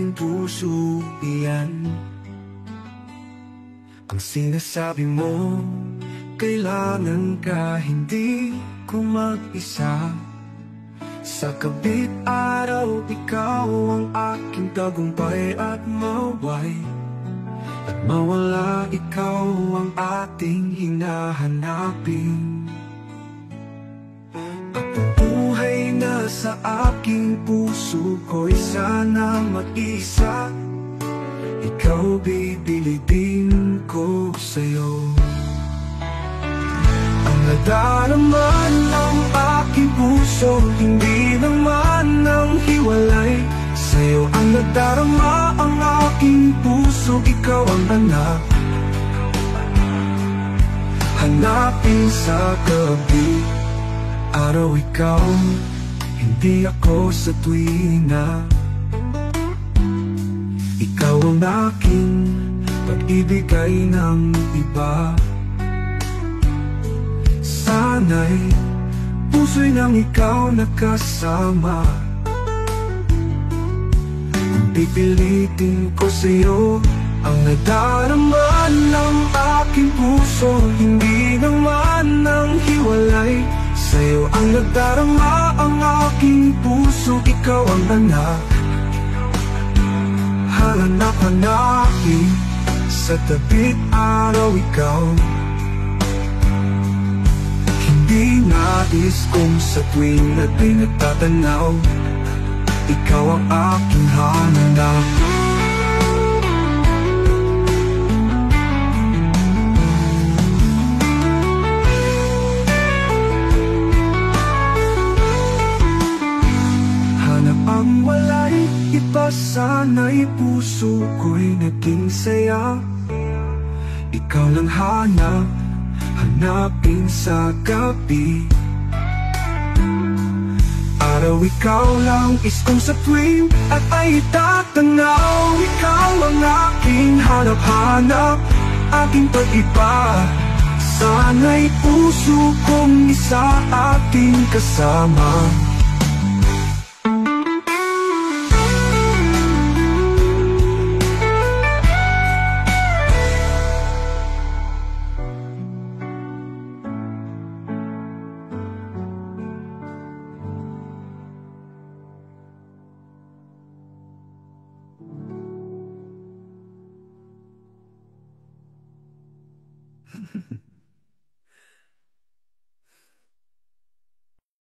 aking puso iyan. Ang sinasabi mo, kailangan ka, hindi ko mag-isa. Sa kabit araw, ikaw ang aking tagumpay at maway. At mawala, ikaw ang ating hinahanapin. At ang buhay na sa aking puso ko'y sana mag-isa. Ikaw bibilibin ko sa'yo. Ang nadarama ng aking puso, hindi naman ang hiwalay. Sa'yo ang nadarama ang aking puso, ikaw ang anak. Hanapin sa gabi, araw ikaw, hindi ako sa tuwina. Ikaw ang aking pag-ibigay ng iba. Sana'y puso'y nang ikaw nakasama. Kung pipilitin ko sa'yo ang nadarama ng aking puso, hindi naman ang hiwalay. Sa'yo ang nadarama ang aking puso, ikaw ang anak. Hanap-hanapin sa tabit araw ikaw. Hindi nais kong sa tuwing na pinagtatanaw, ikaw ang aking hanap. Hanap ang walay, iba sana'y puso ko'y naging saya. Ikaw lang hanap, hanapin sa gabi. Araw ikaw lang iskong sa tuwing at ay tatanaw. Ikaw ang aking hanap-hanap, aking pag-iba. Sana'y puso kong isa ating kasama.